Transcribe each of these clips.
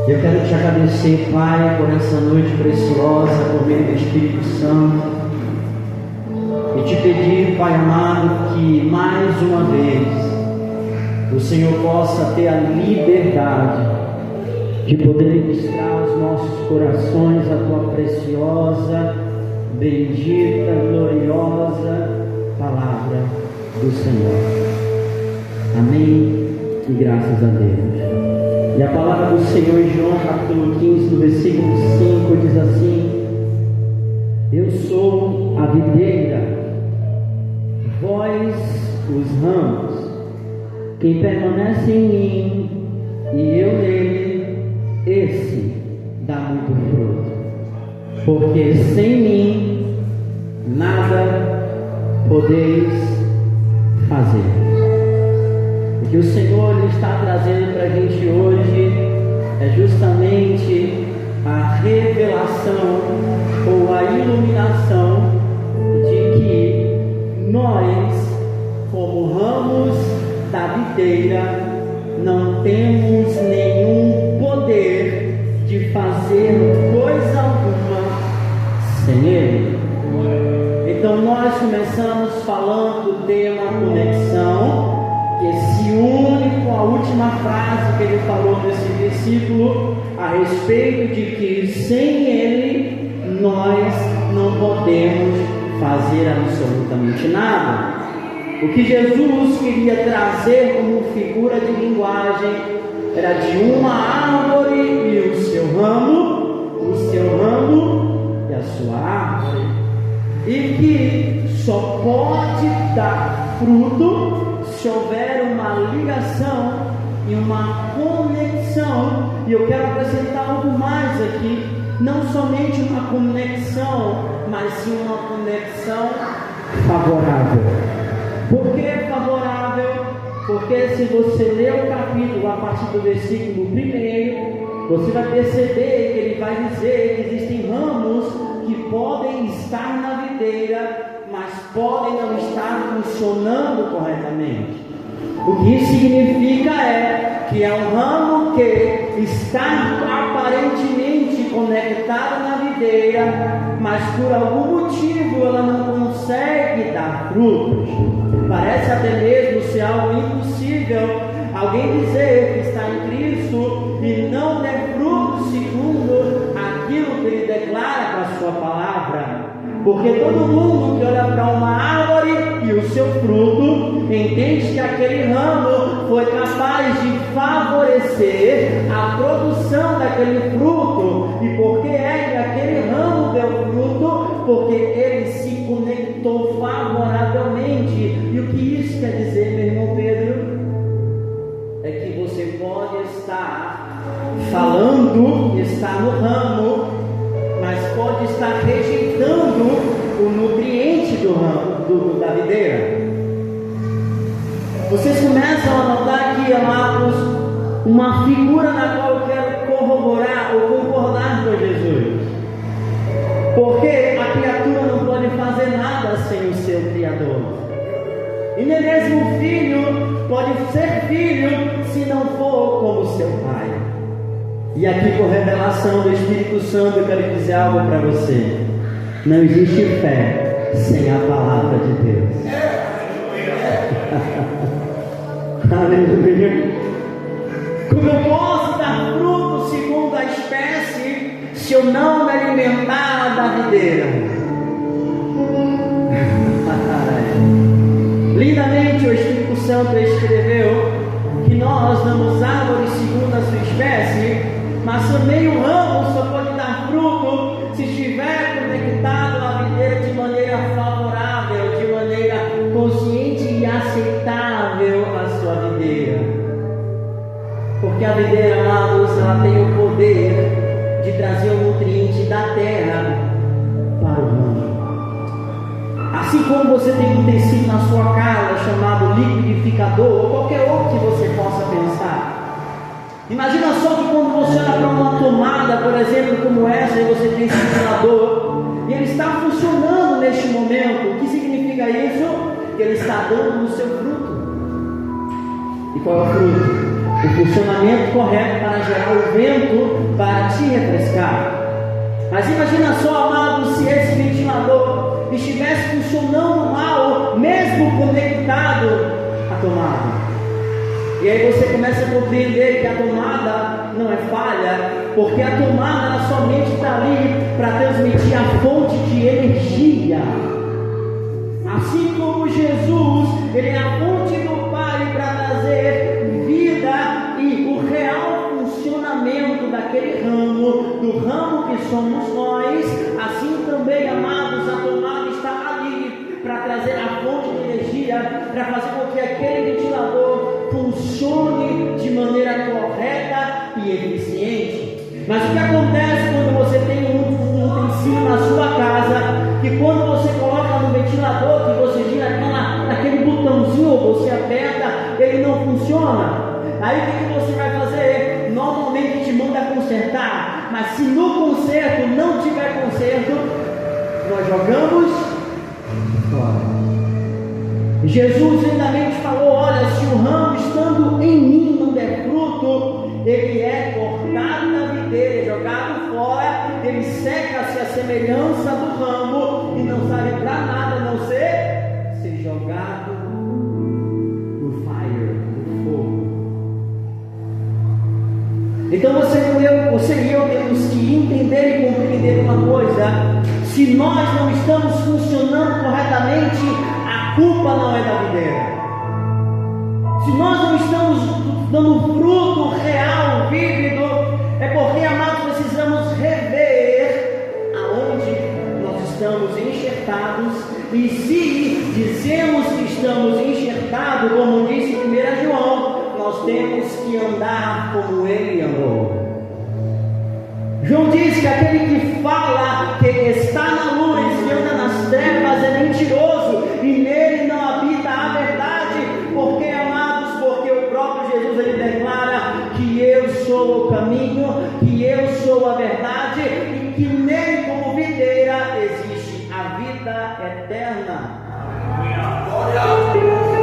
Eu quero te agradecer, Pai, por essa noite preciosa, por meio do Espírito Santo, e te pedir, Pai amado, que mais uma vez o Senhor possa ter a liberdade de poder ministrar aos nossos corações a tua preciosa, bendita, gloriosa palavra do Senhor. Amém e graças a Deus. E a palavra do Senhor em João capítulo 15, no versículo 5, diz assim: Eu sou a videira, vós os ramos. Quem permanece em mim e eu nele, esse dá muito fruto. Porque sem mim nada podeis fazer. O que o Senhor está trazendo para a gente hoje é justamente a revelação ou a iluminação de que nós, como ramos da videira, não temos nenhum poder de fazer coisa alguma sem Ele. Então nós começamos falando do tema conexão, que se une com a última frase que ele falou nesse versículo, a respeito de que sem Ele nós não podemos fazer absolutamente nada. O que Jesus queria trazer como figura de linguagem era de uma árvore e o seu ramo e a sua árvore, e que só pode dar fruto se houver uma ligação e uma conexão. E eu quero acrescentar algo mais aqui: não somente uma conexão, mas sim uma conexão favorável. Por que favorável? Porque se você ler o capítulo a partir do versículo 1, você vai perceber que ele vai dizer que existem ramos que podem estar na videira, mas podem não estar funcionando corretamente. O que isso significa é que é um ramo que está aparentemente conectado na videira, mas por algum motivo ela não consegue dar frutos. Parece até mesmo ser algo impossível alguém dizer que está em Cristo e não der frutos segundo aquilo que ele declara com a sua palavra. Porque todo mundo que olha para uma árvore e o seu fruto, entende que aquele ramo foi capaz de favorecer a produção daquele fruto. E por que é que aquele ramo deu fruto? Porque ele se conectou favoravelmente. E o que isso quer dizer, meu irmão Pedro? É que você pode estar falando, estar no ramo, mas pode estar rejeitando o nutriente do ramo, da videira. Vocês começam a notar aqui, amados, uma figura na qual eu quero corroborar ou concordar com Jesus. Porque a criatura não pode fazer nada sem o seu Criador. E nem mesmo o filho pode ser filho se não for como seu pai. E aqui, por revelação do Espírito Santo, eu quero dizer algo para você: não existe fé sem a palavra de Deus. Aleluia. Como eu posso dar fruto segundo a espécie se eu não me alimentar da videira? Lindamente o Espírito Santo escreveu que nós damos árvores segundo a sua espécie, mas também o ramo só pode dar fruto se estiver conectado à videira de maneira favorável, de maneira consciente e aceitável à sua videira. Porque a videira, amados, ela tem o poder de trazer o nutriente da terra para o ramo. Assim como você tem um tecido na sua casa chamado liquidificador, ou qualquer outro que você possa pensar. Imagina só que quando você olha para uma tomada, por exemplo, como essa, e você tem esse ventilador, e ele está funcionando neste momento. O que significa isso? Que ele está dando o seu fruto. E qual é o fruto? o funcionamento correto para gerar o vento para te refrescar. Mas imagina só, amado, se esse ventilador estivesse funcionando mal, mesmo conectado à tomada. E aí você começa a compreender que a tomada não é falha, porque a tomada ela somente está ali para transmitir a fonte de energia. Assim como Jesus, ele é a fonte do Pai para trazer vida e o real funcionamento daquele ramo, do ramo que somos nós. Assim também, amados, a tomada está ali para trazer a fonte de energia, para fazer com que aquele ventilador funcione de maneira correta e eficiente. Mas o que acontece quando você tem um utensílio na sua casa, que quando você coloca no ventilador, que você gira aquele botãozinho, você aperta, ele não funciona? Aí o que você vai fazer? Normalmente a gente manda consertar, mas se no conserto não tiver conserto, nós jogamos fora. Jesus lindamente falou: olha, se o ramo estando em mim não der fruto, ele é cortado da videira, jogado fora, ele seca-se a semelhança do ramo e não serve para nada, a não ser jogado no fogo. Então você e eu temos que entender e compreender uma coisa: se nós não estamos funcionando corretamente, a culpa não é da videira. Se nós não estamos dando fruto real, vívido, é porque, amados, precisamos rever aonde nós estamos enxertados. E se dizemos que estamos enxertados, como disse 1 João, nós temos que andar como ele andou. João diz que aquele que fala que está na luz e anda nas trevas é mentiroso, e nele não habita a verdade. Porque, amados, porque o próprio Jesus ele declara que eu sou o caminho, que eu sou a verdade, e que nele como videira existe a vida eterna.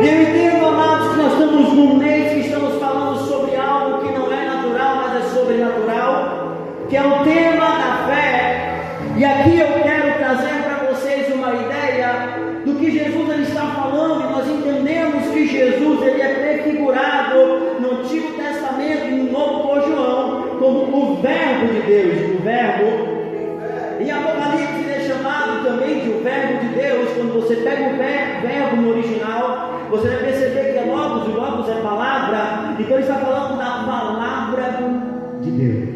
E eu entendo, amados, que nós estamos num mês que estamos falando sobre algo que não é natural, mas é sobrenatural, que é o tema da fé. E aqui eu quero trazer para vocês uma ideia do que Jesus ele está falando. E nós entendemos que Jesus ele é prefigurado no Antigo Testamento e no Novo por João como o Verbo de Deus, o Verbo. Em Apocalipse ele é chamado também de o Verbo de Deus. Quando você pega o verbo no original, você vai perceber que é Logos, o Logos é palavra. Então ele está falando da palavra de Deus.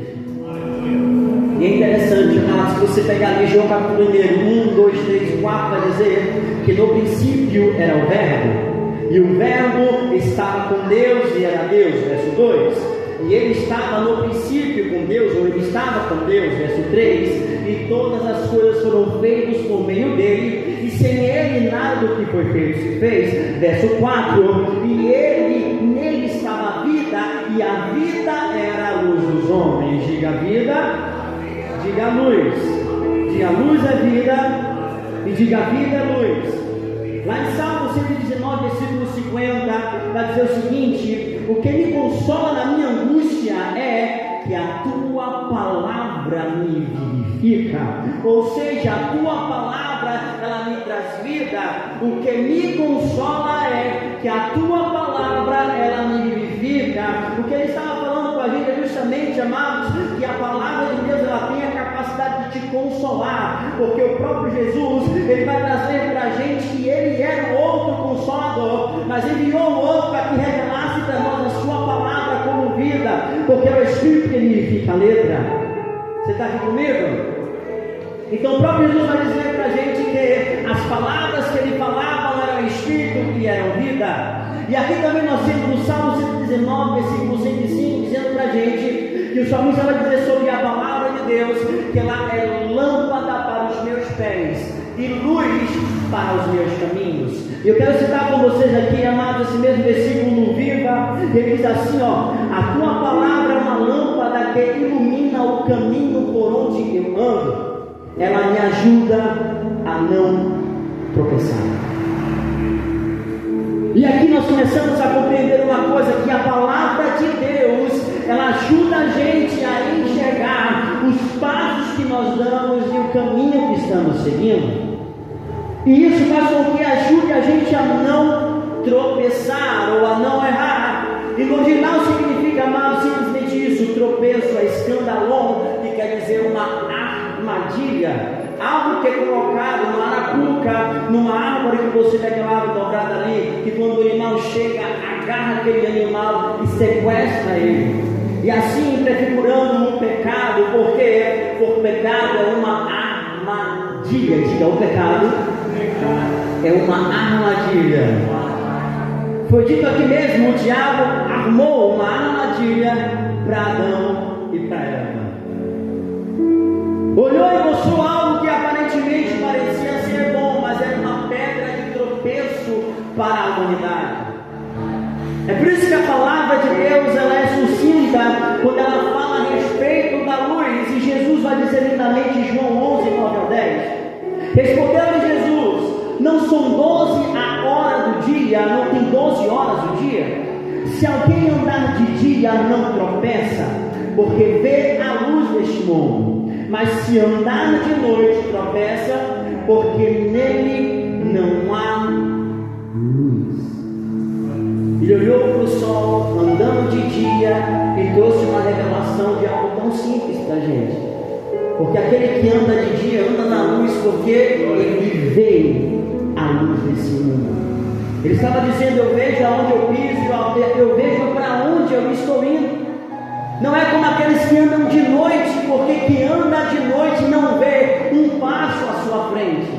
E é interessante, amados, se você pegar ali João capítulo 1, 2, 3, 4, vai dizer que no princípio era o Verbo, e o Verbo estava com Deus e era Deus, verso 2. E ele estava no princípio com Deus, ou ele estava com Deus, verso 3. E todas as coisas foram feitas por meio dele, e sem ele nada do que foi feito se fez, verso 4. E nele estava a vida, e a vida era a luz dos homens. Diga vida, diga luz. Diga luz é vida, e diga vida é luz. Lá em Salmo 119, versículo 50, vai dizer o seguinte: o que me consola na minha angústia é que a tua palavra me vivifica. Ou seja, a tua palavra, ela me traz vida. O que me consola é que a tua palavra, ela me vivifica. O que ele estava falando com a gente é justamente, amados, que a palavra de Deus, ela tem a capacidade de te consolar. Porque o próprio Jesus, ele vai trazer para a gente que ele era o outro consolador, mas enviou o outro para que revelasse para nós a sua palavra como vida, porque é o Espírito que vivifica a letra. Você está aqui comigo? Então o próprio Jesus vai dizer para a gente que as palavras que ele falava eram Espírito e eram vida. E aqui também nós temos no Salmo 119, versículo 105, dizendo para a gente que o salmista vai dizer sobre a palavra de Deus, que ela é lâmpada para os meus pés e luz para os meus caminhos. E eu quero citar com vocês aqui, amados, esse mesmo versículo no Viva. Ele diz assim, ó: a tua palavra é uma lâmpada que ilumina o caminho por onde eu ando. Ela me ajuda a não tropeçar. E aqui nós começamos a compreender uma coisa, que a palavra de Deus, ela ajuda a gente a enxergar os passos que nós damos e o caminho que estamos seguindo. E isso faz com que ajude a gente a não tropeçar ou a não errar. E no original significa, amado, simplesmente isso: tropeço, é escandalon, que quer dizer uma armadilha. Algo que é colocado numa arapuca, numa árvore que você vê aquela árvore dobrada ali, que quando o animal chega, agarra aquele animal e sequestra ele. E assim prefigurando o pecado, porque o pecado é uma armadilha. Diga, o pecado é uma armadilha. Foi dito aqui mesmo, o diabo armou uma armadilha para Adão e para Eva. Olhou e mostrou algo que aparentemente parecia ser bom, mas era uma pedra de tropeço para a humanidade. É por isso que a palavra de Deus, ela é sucinta quando ela fala a respeito da luz. E Jesus vai dizer lindamente em João 11, 9 ao 10. Respondeu-lhe Jesus: não são 12 a hora do dia, não tem 12 horas do dia? Se alguém andar de dia, não tropeça, porque vê a luz deste mundo. Mas se andar de noite, tropeça, porque nele não há luz. Ele olhou para o sol, andando de dia, e trouxe uma revelação de algo tão simples para a gente. Porque aquele que anda de dia, anda na luz, porque ele vê a luz desse mundo. Ele estava dizendo: eu vejo aonde eu piso, eu vejo para onde eu estou indo. Não é como aqueles que andam de noite, porque quem anda de noite não vê um passo à sua frente.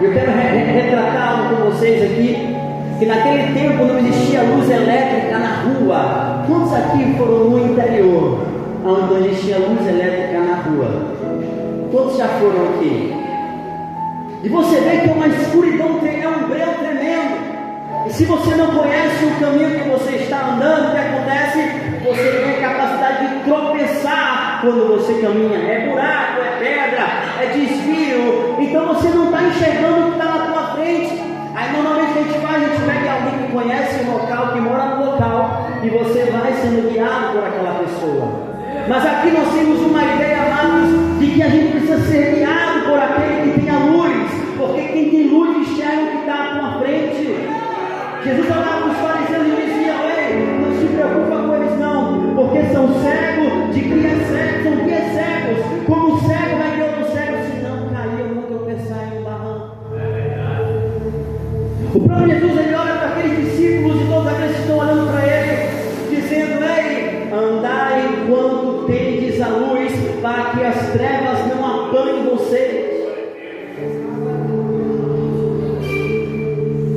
Eu quero retratar algo com vocês aqui, que naquele tempo não existia luz elétrica na rua. Quantos aqui foram no interior, onde não existia luz elétrica na rua? Quantos já foram aqui? E você vê que é uma escuridão, é um breu tremendo. E se você não conhece o caminho que você está andando, o que acontece? Você tem a capacidade de tropeçar quando você caminha. É buraco, é pedra, é desvio. Então você não está enxergando o que está na tua frente. Aí normalmente a gente pega alguém que conhece o local, que mora no local, e você vai sendo guiado por aquela pessoa. Mas aqui nós temos uma ideia, amados, de que a gente precisa ser guiado por aquele que tem a luz, porque quem tem luz enxerga o que está à tua frente. Jesus olhava para os fariseus e dizia: ei, não se preocupa com eles não, porque são cegos de crias cegos, são crias cegos. Como o cego vai ver outro cego, se não cair ou não tropeçar em um barranco. O próprio Jesus, ele olha para aqueles discípulos e todos aqueles que estão olhando para ele, dizendo: ei, andai enquanto tendes a luz, para que as trevas não apanhem vocês.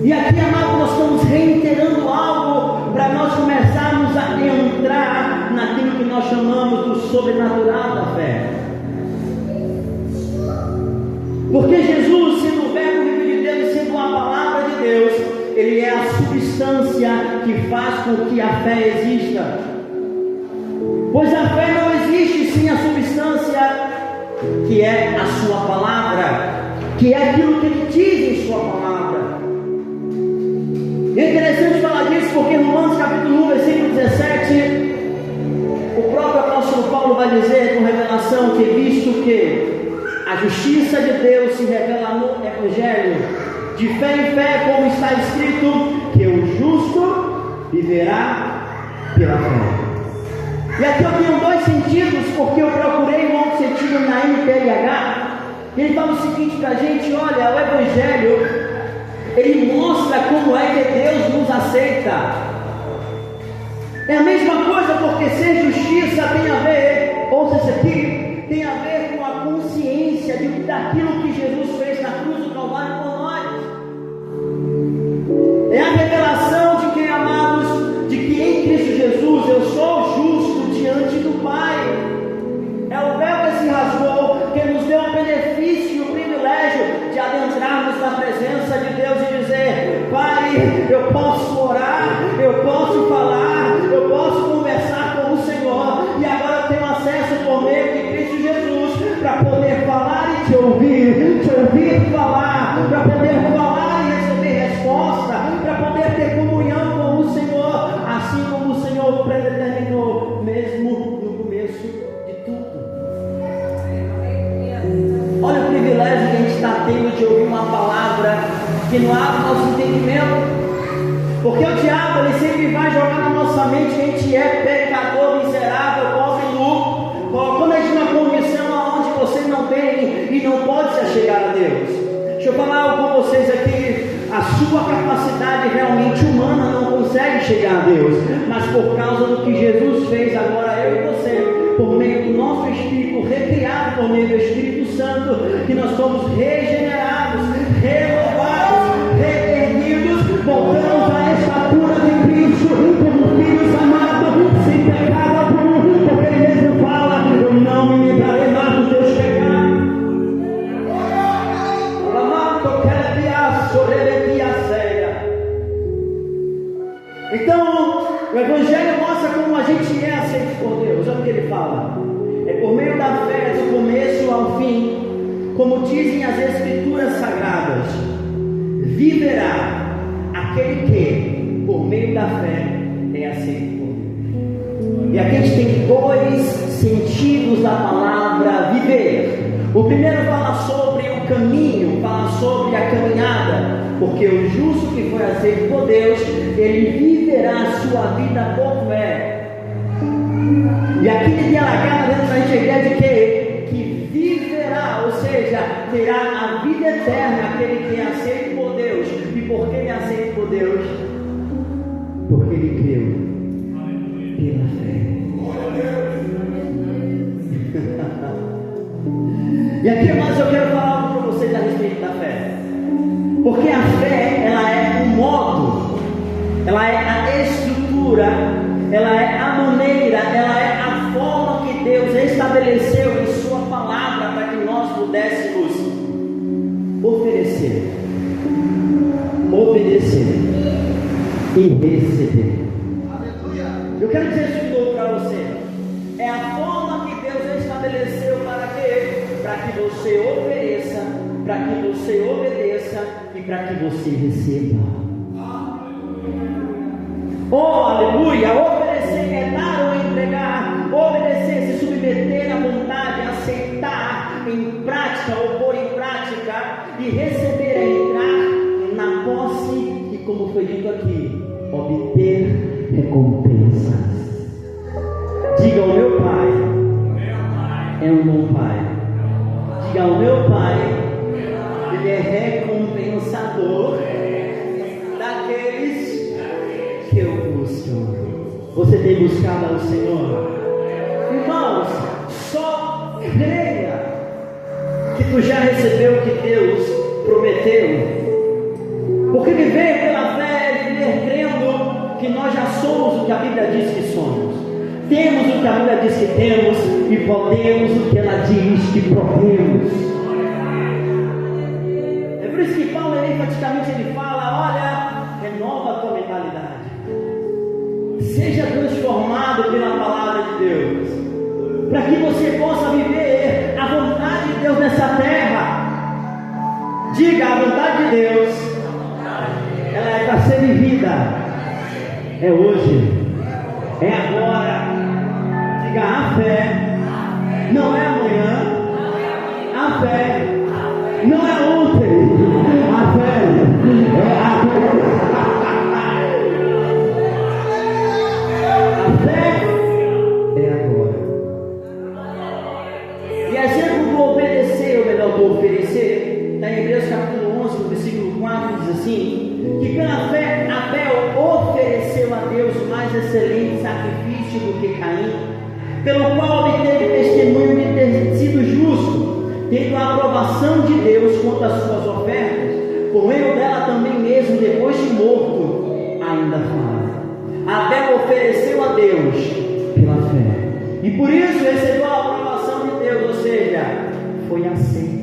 E aqui, amado, nós estamos reiterando algo para nós começarmos a entrar naquilo que nós chamamos do sobrenatural da fé. Porque Jesus, sendo o verbo vivo de Deus e sendo a palavra de Deus, ele é a substância que faz com que a fé exista. Pois a fé não existe sem a substância, que é a sua palavra, que é aquilo que ele diz em sua palavra. E é interessante falar disso, porque em Romanos capítulo 1, versículo 17, o próprio apóstolo Paulo vai dizer com revelação que, visto que a justiça de Deus se revela no Evangelho, de fé em fé, como está escrito, que o justo viverá pela fé. E aqui eu tenho dois sentidos, porque eu procurei um outro sentido na NTLH. Ele fala o seguinte para a gente: olha, o Evangelho, ele mostra como é que Deus nos aceita. É a mesma coisa, porque ser justiça tem a ver, ouça isso aqui, tem a ver com a consciência daquilo que Jesus fez na cruz do Calvário por nós. É a revelação de que, amados, de que em Cristo Jesus eu sou justo diante do Pai. É o véu que se rasgou, que nos deu o benefício e o privilégio de adentrarmos na presença de Deus e dizer: Pai, eu posso orar, eu posso falar, eu posso conversar com o Senhor, e agora eu tenho acesso por meio de Cristo Jesus para poder falar e te ouvir falar, para poder falar e receber resposta. poder ter comunhão com o Senhor, assim como o Senhor predeterminou, mesmo no começo de tudo. Olha o privilégio que a gente está tendo de ouvir uma palavra que não abre nosso entendimento. Porque o diabo, ele sempre vai jogar na nossa mente que a gente é pecador, miserável, pobre e nu. Quando a gente na condição onde você não tem e não pode se achegar a Deus. Deixa eu falar algo com vocês aqui. A sua capacidade realmente humana não consegue chegar a Deus. Mas por causa do que Jesus fez agora, eu e você, por meio do nosso Espírito, recriado por meio do Espírito Santo, que nós somos regenerados, renovados, reerguidos, voltamos à estatura de Cristo, como filhos amados, sem pecado algum, porque Ele mesmo fala: eu não me lembrarei mais dos teus pecados. Então, o Evangelho mostra como a gente é aceito por Deus. Olha o que ele fala: é por meio da fé, do começo ao fim, como dizem as Escrituras Sagradas, viverá aquele que, por meio da fé, é aceito por Deus. E aqui a gente tem dois sentidos da palavra viver. O primeiro fala sobre o caminho, fala sobre a caminhada, porque o justo que foi aceito por Deus, ele viverá a sua vida por fé. E aqui ele tem alagado dentro da gente a ideia de que viverá, ou seja, terá a vida eterna, aquele que é aceito por Deus. E por que ele é aceito por Deus? Porque ele creu pela fé. E aqui, mas eu quero falar algo para vocês a respeito da fé. Porque a fé, ela é o modo, ela é a estrutura, ela é a maneira, ela é a forma que Deus estabeleceu em sua palavra para que nós pudéssemos oferecer, obedecer e receber. Eu quero dizer isso de novo para você. É a forma que Deus estabeleceu para quê? Para que você ofereça, para que você obedeça e para que você receba. Oh, aleluia! Oferecer é dar ou entregar. Obedecer, se submeter à vontade, aceitar em prática ou pôr em prática. E receber é entrar na posse e, como foi dito aqui, obter recompensas. Diga: o meu Pai é um bom Pai. Diga: o meu Pai, Ele é recompensador daqueles que eu busco. Você tem buscado ao Senhor? Irmãos, só creia que tu já recebeu o que Deus prometeu. Porque viver pela fé é viver crendo que nós já somos o que a Bíblia diz que somos. Temos o que a Bíblia diz que temos e podemos o que ela diz que podemos. É por isso que Paulo, enfaticamente, ele fala: olha, renova a tua mentalidade. Seja transformado pela palavra de Deus, para que você possa viver a vontade de Deus nessa terra. Diga: a vontade de Deus, ela é para ser vivida. É hoje, é agora. Diga: a fé não é amanhã, a fé não é ontem, a fé é agora. A fé é agora. E exemplo do obedecer, ou melhor, do oferecer, está em Hebreus capítulo 11, no versículo 4, diz assim: que pela fé Abel ofereceu a Deus o mais excelente sacrifício do que Caim, pelo qual obteve testemunho de ter sido justo, tendo a aprovação de Deus quanto às suas ofertas. Por meio dela também mesmo, depois de morto, ainda fala. Abel ofereceu a Deus pela fé, e por isso recebeu a aprovação de Deus, ou seja, foi aceito.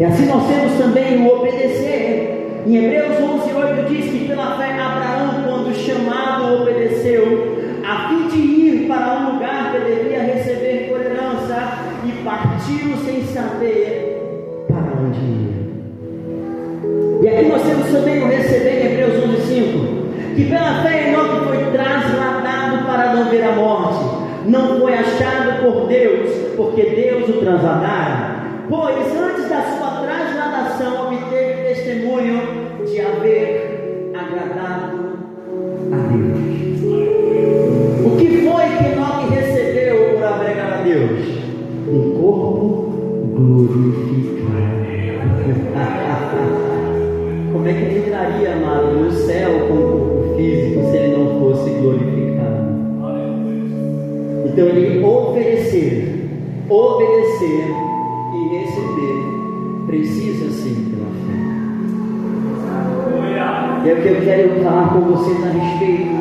E assim nós temos também o obedecer. Em Hebreus 11:8 diz que pela fé Abraão, quando chamado, obedeceu, a fim de ir para um lugar que devia receber por herança, e partiu sem saber para onde ia. E que nós temos também o receber em Hebreus 11:5? Que pela fé Enoque foi trasladado para não ver a morte. Não foi achado por Deus, porque Deus o trasladara. Pois antes da sua trasladação obteve testemunho de haver agradado a Deus. O que foi que Enoque recebeu por haver agradado a Deus? Um corpo glorificado. Como é que ele entraria, amado, no céu com o corpo físico se ele não fosse glorificado? Então ele obedecer e receber precisa ser pela fé. É o que eu quero falar com vocês a respeito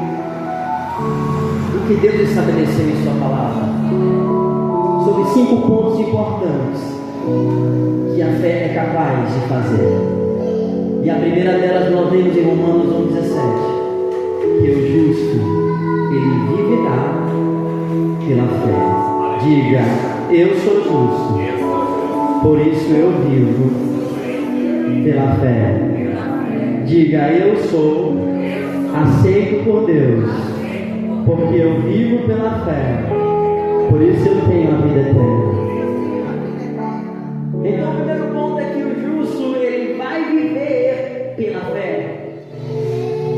do que Deus estabeleceu em sua palavra, sobre 5 pontos importantes que a fé é capaz de fazer. E a primeira delas nós vemos em Romanos 1,17, que o justo, ele viverá pela fé. Diga, eu sou justo, por isso eu vivo pela fé. Diga, eu sou aceito por Deus, porque eu vivo pela fé, por isso eu tenho a vida eterna. Então o primeiro ponto é que o justo, ele vai viver pela fé.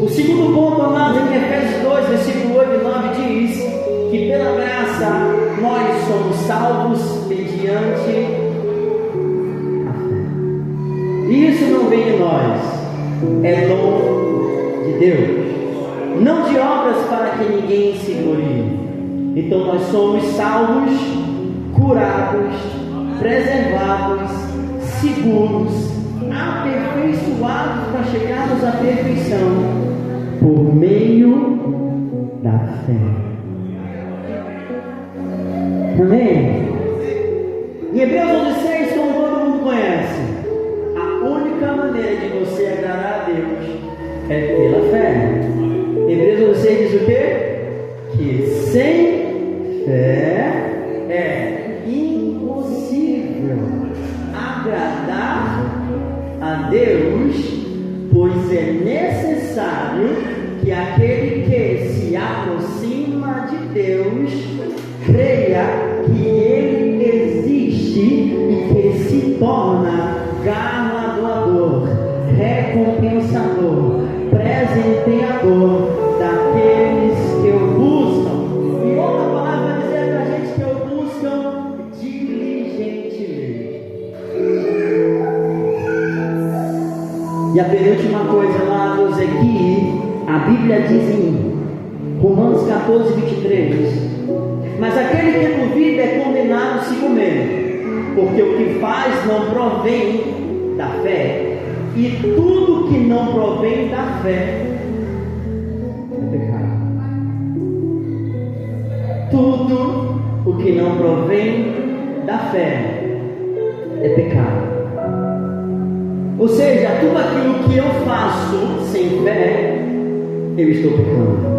O segundo ponto, amados, em Efésios 2, versículo 8 e 9 diz que pela graça nós somos salvos mediante a fé. E isso não vem de nós, é dom de Deus, não de obras para que ninguém se glorie. Então nós somos salvos, curados, preservados, seguros, aperfeiçoados para chegarmos à perfeição por meio da fé. Amém? Em Hebreus 11:6, como todo mundo conhece, a única maneira de você agradar a Deus é pela fé. Hebreus 11:6 diz o quê? Que sem fé é impossível agradar a Deus, pois é necessário que aquele que se aproxima de Deus creia que Ele existe e que se torna galardoador, recompensador, presenteador daqueles que o buscam. E outra palavra vai dizer para a gente que o buscam diligentemente. E a penúltima coisa, amados, é que a Bíblia diz em Romanos 14:23: mas aquele que duvida é condenado a si mesmo, porque o que faz não provém da fé, e tudo que não provém da fé é pecado. Tudo o que não provém da fé é pecado. Ou seja, tudo aquilo que eu faço sem fé, eu estou pecando.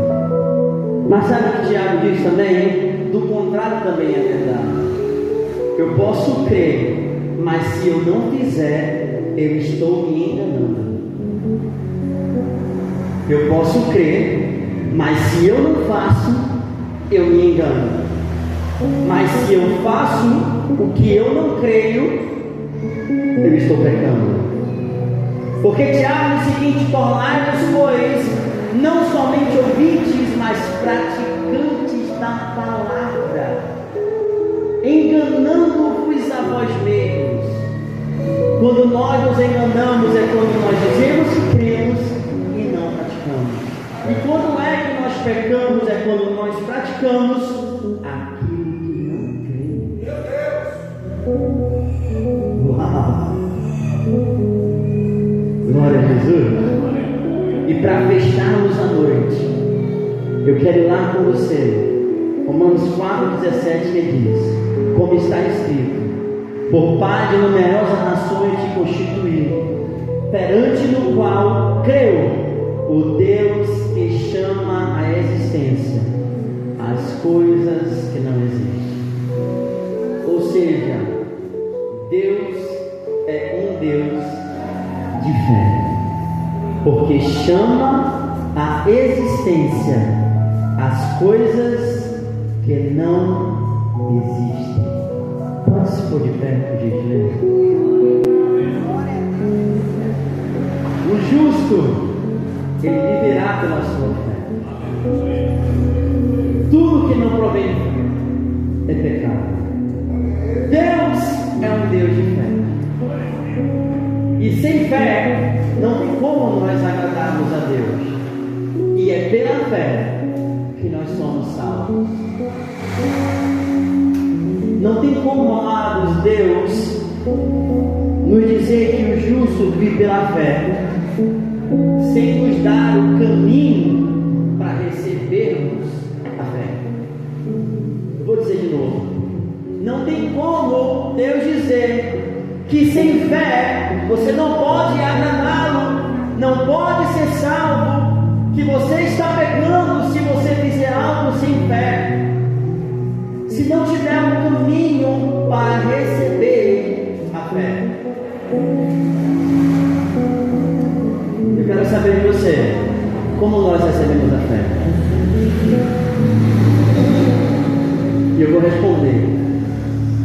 Mas sabe o que Tiago diz também? Do contrário também é verdade. Eu posso crer, mas se eu não fizer, eu estou me enganando. Eu posso crer, mas se eu não faço, eu me engano. Mas se eu faço o que eu não creio, eu estou pecando. Porque Tiago diz o seguinte: tornai-vos, pois, não somente ouvintes, mas praticantes da palavra, enganando-vos a vós mesmos. Quando nós nos enganamos é quando nós dizemos que cremos e não praticamos. E quando é que nós pecamos é quando nós praticamos aquilo que não cremos. Uau! Glória a Jesus. E para fecharmos a noite, eu quero ir lá com você, Romanos 4,17, que diz: como está escrito, por pai de numerosas nações te constituí, perante no qual creu o Deus que chama à existência as coisas que não existem. Ou seja, Deus é um Deus de fé. porque chama à existência as coisas que não existem. Pode se pôr de pé, por gentileza. O justo, ele viverá pela sua fé. Tudo que não provém de fé é pecado. Deus é um Deus de fé. E sem fé, não tem como nós agradarmos a Deus. E é pela fé que nós somos salvos. Não tem como, amados, Deus nos dizer que o justo vive pela fé, sem nos dar o caminho para recebermos a fé. Eu vou dizer de novo. Não tem como Deus dizer que sem fé você não pode agradá-lo, não pode ser salvo, que você está pecando se você fizer algo sem fé, se não tiver um caminho para receber a fé. Eu quero saber de você, como nós recebemos a fé? E eu vou responder.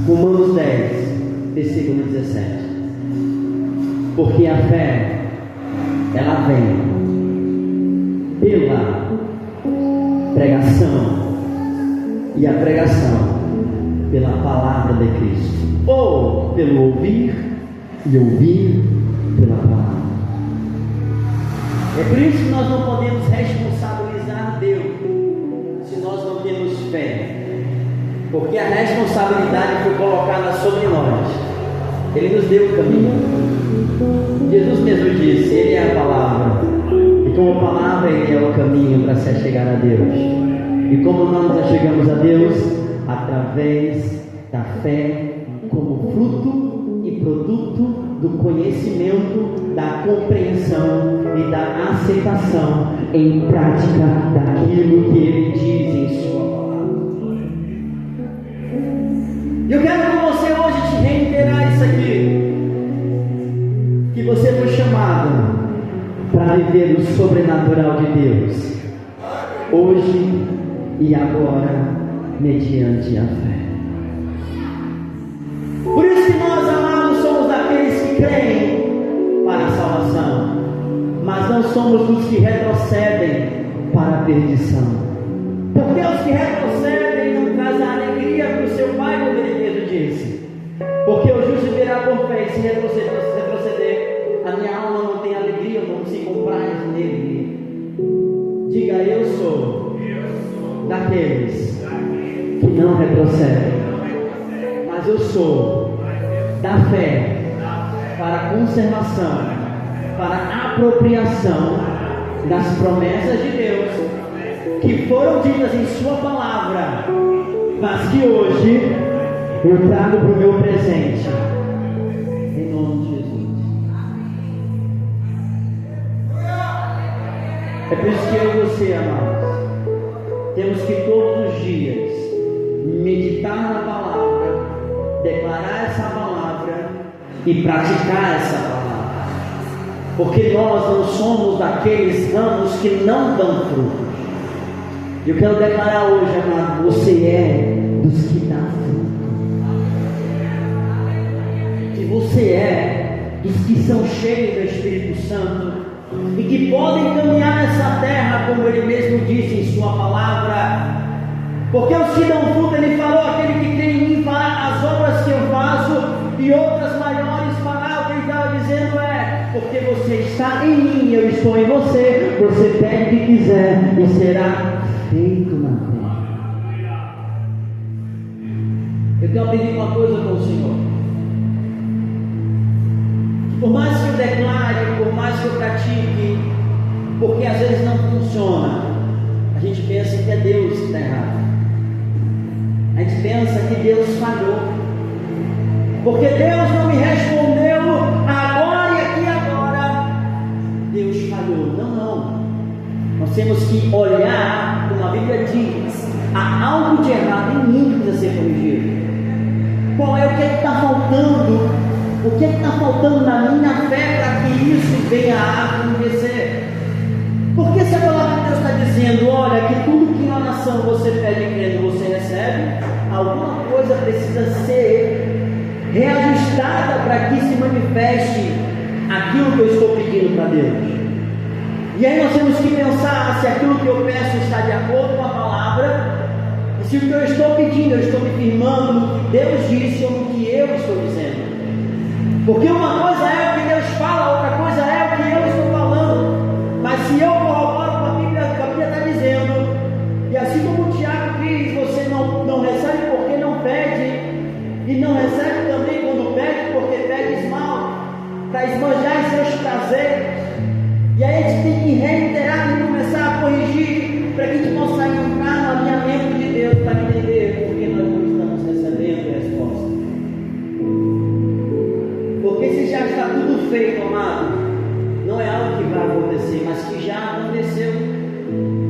Romanos 10, versículo 17. Porque a fé, ela vem pela pregação, e a pregação pela palavra de Cristo, ou pelo ouvir e ouvir pela palavra. É por isso que nós não podemos responsabilizar Deus se nós não temos fé, porque a responsabilidade foi colocada sobre nós. Ele nos deu o caminho. Jesus mesmo disse: Ele é a palavra, e como palavra Ele é o caminho para se chegar a Deus. E como nós chegamos a Deus? Através da fé, como fruto e produto do conhecimento, da compreensão e da aceitação em prática daquilo que Ele diz em sua palavra. Eu quero com você hoje te reiterar isso aqui, que você foi chamado para viver o sobrenatural de Deus, hoje e agora, mediante a fé. Por isso que nós, amados, somos daqueles que creem para a salvação, mas não somos dos que retrocedem para a perdição. Porque os que retrocedem não trazem alegria para o seu Pai, como Ele mesmo disse. Porque o justo viverá por fé, e se retroceder, a minha alma não tem alegria, eu não consigo comprar nele. Diga: eu sou daqueles que não retrocedem, mas eu sou da fé para a conservação, para a apropriação das promessas de Deus que foram ditas em sua palavra, mas que hoje eu trago para o meu presente, em nome de Jesus. É por isso que eu e você, amados, temos que todos os dias meditar na palavra, declarar essa palavra e praticar essa palavra, porque nós não somos daqueles ramos que não dão frutos. Eu quero declarar hoje, amado, você é dos que dão fruto, que você é dos que são cheios do Espírito Santo e que podem caminhar nessa terra, como Ele mesmo disse em sua palavra. Porque os que dão fruto, Ele falou: aquele que crê em mim fará as obras que eu faço, e outras maiores fará. O que Ele estava dizendo é: porque você está em mim e eu estou em você, você pede o que quiser e será feito na terra. Eu tenho aprendido uma coisa com o Senhor: por mais que eu declare, por mais que eu pratique, porque às vezes não funciona, a gente pensa que é Deus que está errado. A gente pensa que Deus falhou, porque Deus não me respondeu agora e aqui agora. Deus falhou. Não. Nós temos que olhar, como a Bíblia diz: há algo de errado em mim que precisa ser corrigido. Qual é o que está faltando O que está faltando na minha fé para que isso venha a acontecer? Porque se a palavra de Deus está dizendo, olha, que tudo que em oração você pede crendo, você recebe, alguma coisa precisa ser reajustada para que se manifeste aquilo que eu estou pedindo para Deus. E aí nós temos que pensar se aquilo que eu peço está de acordo com a palavra, e se o que eu estou pedindo, eu estou me firmando no que Deus disse ou no que eu estou dizendo. Porque uma coisa é o que Deus fala, outra coisa é o que eu estou falando. Mas se eu corroboro com a Bíblia, o que a Bíblia está dizendo, e assim como o Tiago diz, você não recebe porque não pede, e não recebe também quando pede porque pede mal, para esbanjar seus prazeres. E aí a gente tem que reiterar e começar a corrigir, para que a gente possa entrar no alinhamento de Deus, para entender porque nós não estamos recebendo a resposta. Porque se já está tudo feito, amado, não é algo que vai acontecer, mas que já aconteceu.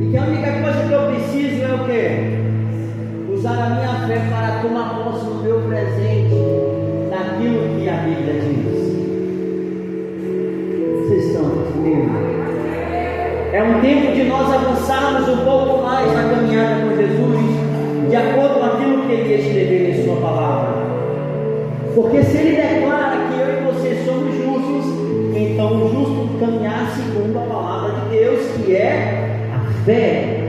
E que a única coisa que eu preciso é o quê? Usar a minha fé para tomar posse do meu presente, daquilo que a Bíblia diz. Vocês estão comigo? É um tempo de nós avançarmos um pouco mais na caminhada com Jesus, de acordo com aquilo que Ele escreveu em Sua palavra. Porque se Ele declara que eu e você somos justos, então o justo caminhar segundo a palavra de Deus, que é a fé.